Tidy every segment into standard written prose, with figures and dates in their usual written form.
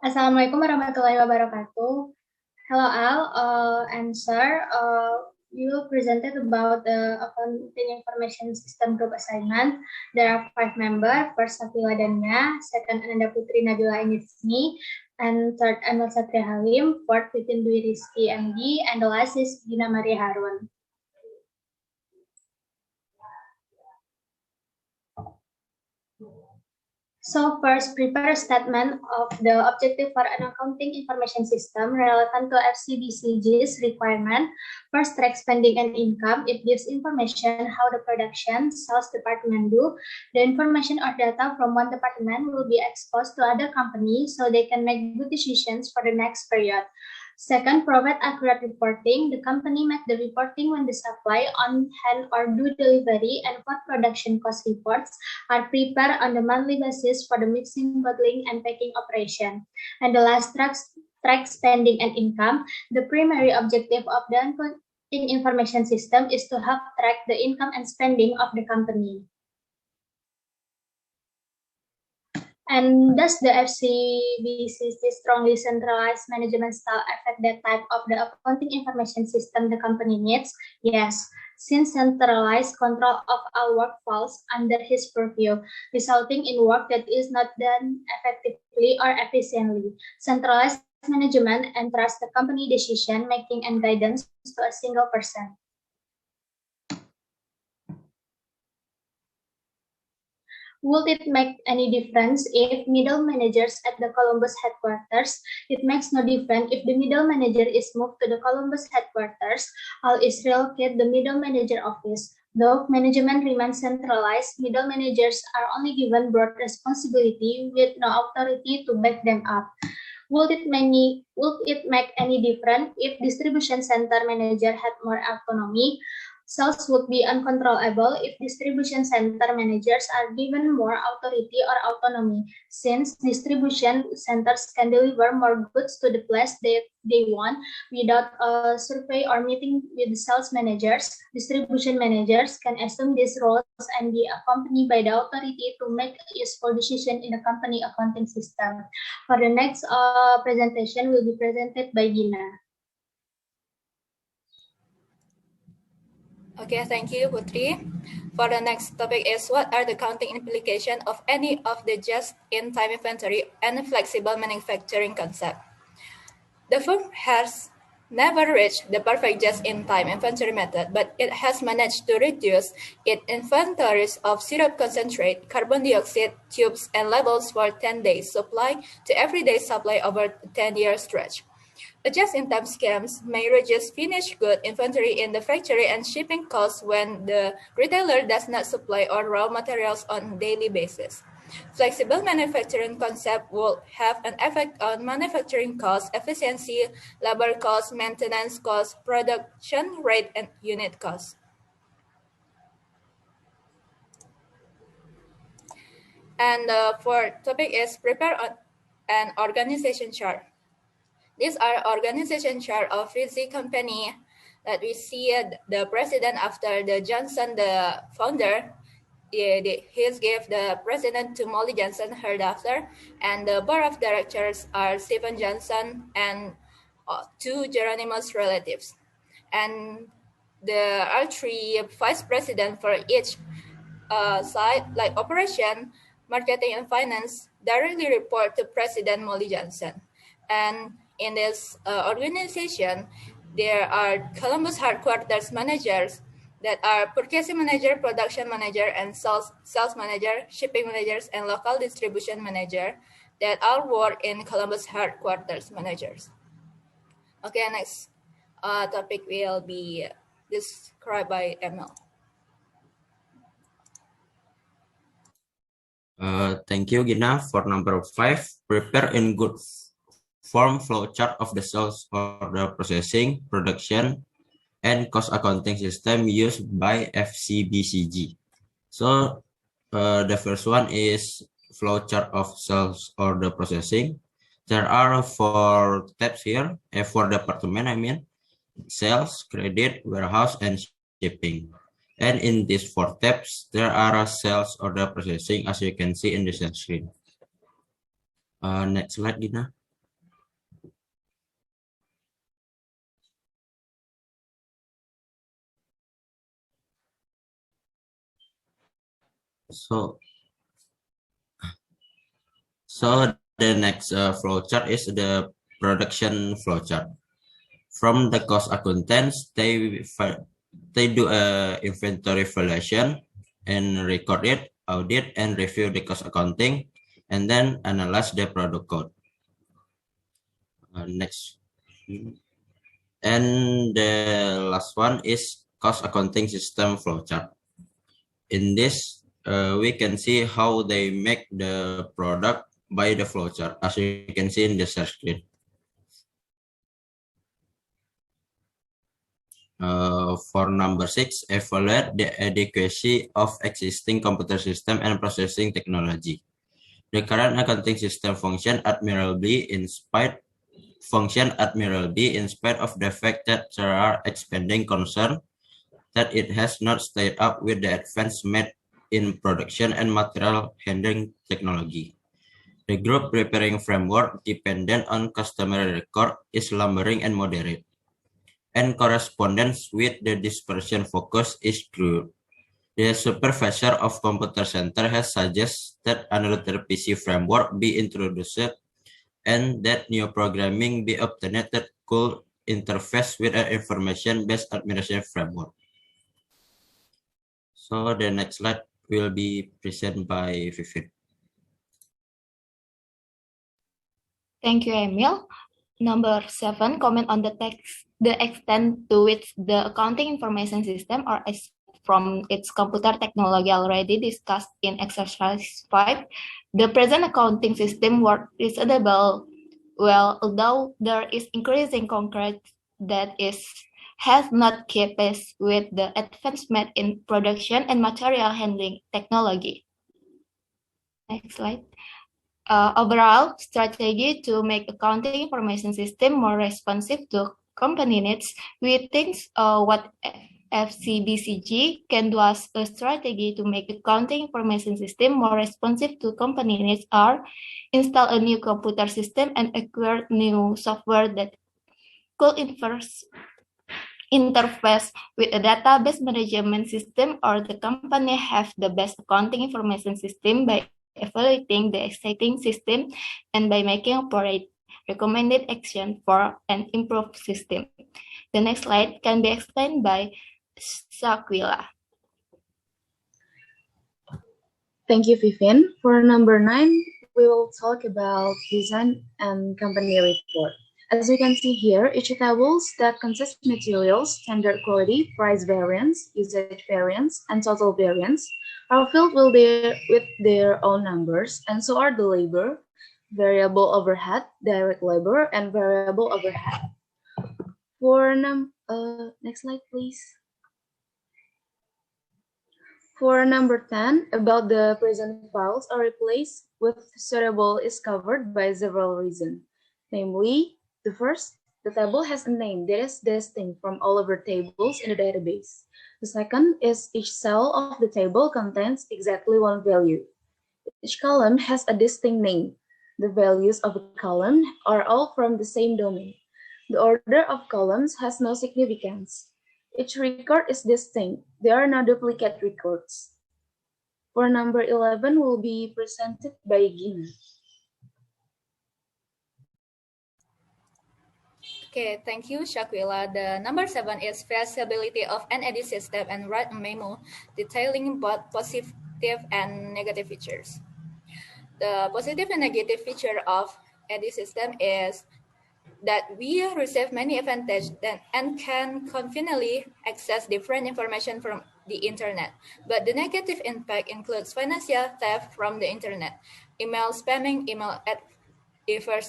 Assalamualaikum warahmatullahi wabarakatuh. Hello Al and Sir. You presented about the accounting information system group assignment. There are 5 members. First Safila Dania, second Ananda Putri Nabila Inisni, and third Anwar Satria Halim, fourth Titin Dwi Rizky MD, and the last is Gina Maria Harun. So first, prepare a statement of the objective for an accounting information system relevant to FCBCG's requirement. First, track spending and income. It gives information how the production, sales department do. The information or data from one department will be exposed to other companies so they can make good decisions for the next period. Second, provide accurate reporting. The company make the reporting when the supply on hand or do delivery and what production cost reports are prepared on the monthly basis for the mixing, bottling, and packing operation. And the last, track spending and income. The primary objective of the accounting information system is to help track the income and spending of the company. And does the FCBCC strongly centralized management style affect that type of the accounting information system the company needs? Yes, since centralized control of our work falls under his purview, resulting in work that is not done effectively or efficiently. Centralized management entrusts the company decision making and guidance to a single person. Would it make any difference if middle managers at the Columbus headquarters? It makes no difference if the middle manager is moved to the Columbus headquarters. All is relocate the middle manager office. Though management remains centralized, middle managers are only given broad responsibility with no authority to back them up. Would it make any difference if distribution center manager had more autonomy? Sales would be uncontrollable if distribution center managers are given more authority or autonomy, since distribution centers can deliver more goods to the place that they want without a survey or meeting with the sales managers. Distribution managers can assume these roles and be accompanied by the authority to make useful decisions in the company accounting system. For the next presentation will be presented by Gina. Okay, thank you, Putri. For the next topic is what are the accounting implications of any of the just-in-time inventory and flexible manufacturing concept? The firm has never reached the perfect just-in-time inventory method, but it has managed to reduce its inventories of syrup concentrate, carbon dioxide, tubes, and labels for 10 days supply to everyday supply over a 10-year stretch. A just-in-time schemes may reduce finished good inventory in the factory and shipping costs when the retailer does not supply all raw materials on a daily basis. Flexible manufacturing concept will have an effect on manufacturing cost, efficiency, labor cost, maintenance cost, production rate, and unit cost. And for topic is prepare an organization chart. These are organization chart of Rizzi company that we see the president after the Johnson, the founder. He gave the president to Molly Johnson hereafter, and the board of directors are Stephen Johnson and two Geronimus relatives. And there are three vice presidents for each side, like operation, marketing, and finance, directly report to President Molly Johnson. And in this organization, there are Columbus headquarters managers that are purchasing manager, production manager, and sales manager, shipping managers, and local distribution manager that all work in Columbus headquarters managers. Okay, next topic will be described by ML. Thank you, Gina. For number 5, prepare in good form flowchart of the sales order processing, production, and cost accounting system used by FCBCG. So the first one is flowchart of sales order processing. There are 4 tabs here, for department, sales, credit, warehouse, and shipping. And in these 4 tabs, there are sales order processing, as you can see in the screen. Next slide, Gina. So the next flowchart is the production flowchart. From the cost accountants, they do a inventory valuation and record it, audit and review the cost accounting, and then analyze the product code. Next. And the last one is cost accounting system flowchart. In this, we can see how they make the product by the flowchart, as you can see in the share screen. For number 6, evaluate the adequacy of existing computer system and processing technology. The current accounting system function admirably in spite of the fact that there are expanding concerns that it has not stayed up with the advances made in production and material handling technology. The group preparing framework dependent on customer record is lumbering and moderate, and correspondence with the dispersion focus is crude. The supervisor of computer center has suggested that another PC framework be introduced and that new programming be obtained that could interface with an information-based administration framework. So the next slide will be presented by Vivin. Thank you, Emil. Number 7, comment on the extent to which the accounting information system or from its computer technology already discussed in exercise 5. The present accounting system work reasonable well, although there is increasing concrete that has not kept pace with the advancement in production and material handling technology. Next slide. Overall strategy to make accounting information system more responsive to company needs, we think what FCBCG can do as a strategy to make accounting information system more responsive to company needs are install a new computer system and acquire new software that could interface with a database management system, or the company have the best accounting information system by evaluating the existing system and by making operate recommended action for an improved system. The next slide can be explained by Shakwila. Thank you, Vivin. For number 9, we will talk about design and company report. As you can see here, each tables that consist materials, standard quality, price variance, usage variance, and total variance are filled with their own numbers, and so are the labor, variable overhead, direct labor, and variable overhead. For next slide, please. For number 10, about the present files are replaced with suitable is covered by several reasons. Namely, the first, the table has a name that is distinct from all other tables in the database. The second is each cell of the table contains exactly one value. Each column has a distinct name. The values of a column are all from the same domain. The order of columns has no significance. Each record is distinct. There are no duplicate records. For number 11 will be presented by Gina. Okay, thank you, Shakwila. The number 7 is feasibility of an edit system and write a memo detailing both positive and negative features. The positive and negative feature of edit system is that we receive many advantages and can conveniently access different information from the internet. But the negative impact includes financial theft from the internet, email spamming, email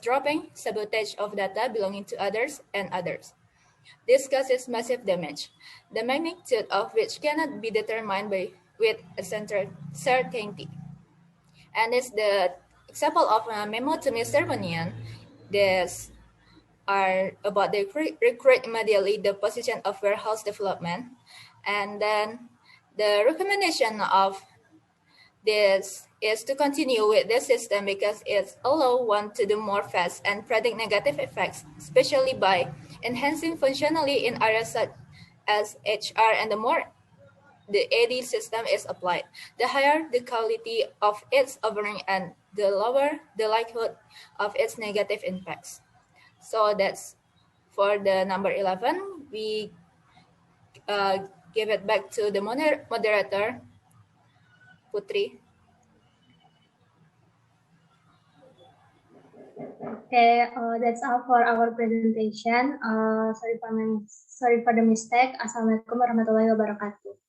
dropping, sabotage of data belonging to others, and others. This causes massive damage, the magnitude of which cannot be determined with a certainty. And it's the example of a memo to Mr. Bonian. This are about the recruit immediately the position of warehouse development. And then the recommendation of this is to continue with this system because it allows one to do more fast and predict negative effects, especially by enhancing functionality in areas such as HR and the more the AD system is applied, the higher the quality of its offering and the lower the likelihood of its negative impacts. So that's for the number 11. We give it back to the moderator, Putri. Okay, that's all for our presentation. Sorry for the mistake. Assalamualaikum warahmatullahi wabarakatuh.